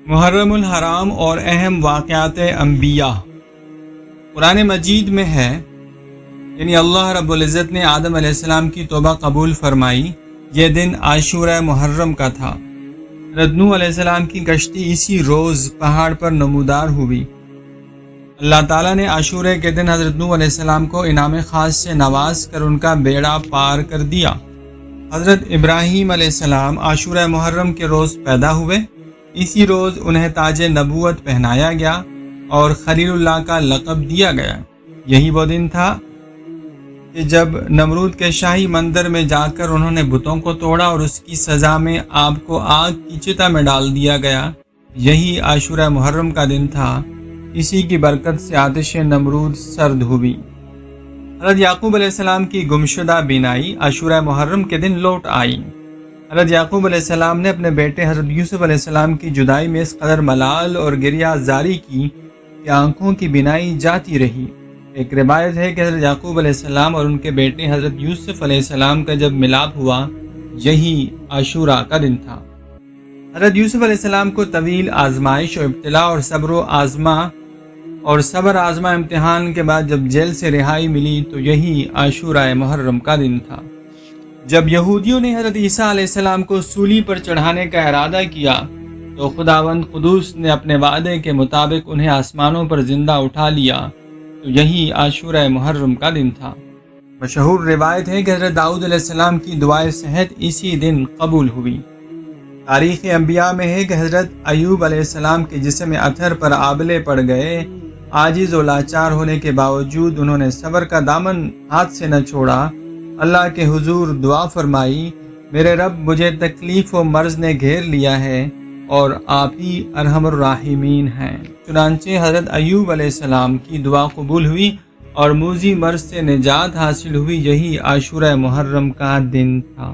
محرم الحرام اور اہم واقعات انبیاء قرآن مجید میں ہے، یعنی اللہ رب العزت نے آدم علیہ السلام کی توبہ قبول فرمائی۔ یہ دن عاشورہ محرم کا تھا۔ حضرت نوح علیہ السلام کی کشتی اسی روز پہاڑ پر نمودار ہوئی۔ اللہ تعالیٰ نے عاشورہ کے دن حضرت نوح علیہ السلام کو انعام خاص سے نواز کر ان کا بیڑا پار کر دیا۔ حضرت ابراہیم علیہ السلام عاشورہ محرم کے روز پیدا ہوئے۔ اسی روز انہیں تاج نبوت پہنایا گیا اور خلیل اللہ کا لقب دیا گیا۔ یہی وہ دن تھا کہ جب نمرود کے شاہی مندر میں جا کر انہوں نے بتوں کو توڑا اور اس کی سزا میں آپ کو آگ کی چتا میں ڈال دیا گیا۔ یہی عاشورہ محرم کا دن تھا۔ اسی کی برکت سے آتش نمرود سرد ہوئی۔ حضرت یعقوب علیہ السلام کی گمشدہ بینائی عاشورہ محرم کے دن لوٹ آئی۔ حضرت یعقوب علیہ السلام نے اپنے بیٹے حضرت یوسف علیہ السلام کی جدائی میں اس قدر ملال اور گریہ زاری کی کہ آنکھوں کی بینائی جاتی رہی۔ ایک روایت ہے کہ حضرت یعقوب علیہ السلام اور ان کے بیٹے حضرت یوسف علیہ السلام کا جب ملاپ ہوا، یہی عاشورہ کا دن تھا۔ حضرت یوسف علیہ السلام کو طویل آزمائش و ابتلاء اور صبر آزما امتحان کے بعد جب جیل سے رہائی ملی تو یہی عاشورہ محرم کا دن تھا۔ جب یہودیوں نے حضرت عیسیٰ علیہ السلام کو سولی پر چڑھانے کا ارادہ کیا تو خداوند قدوس نے اپنے وعدے کے مطابق انہیں آسمانوں پر زندہ اٹھا لیا، تو یہی عاشورہ محرم کا دن تھا۔ مشہور روایت ہے کہ حضرت داؤد علیہ السلام کی دعائے صحت اسی دن قبول ہوئی۔ تاریخ انبیاء میں ہے کہ حضرت ایوب علیہ السلام کے جسم اتھر پر آبلے پڑ گئے۔ عاجز و لاچار ہونے کے باوجود انہوں نے صبر کا دامن ہاتھ سے نہ چھوڑا۔ اللہ کے حضور دعا فرمائی، میرے رب مجھے تکلیف و مرض نے گھیر لیا ہے اور آپ ہی ارحم الراحمین ہیں۔ چنانچہ حضرت ایوب علیہ السلام کی دعا قبول ہوئی اور موذی مرض سے نجات حاصل ہوئی۔ یہی عاشورہ محرم کا دن تھا۔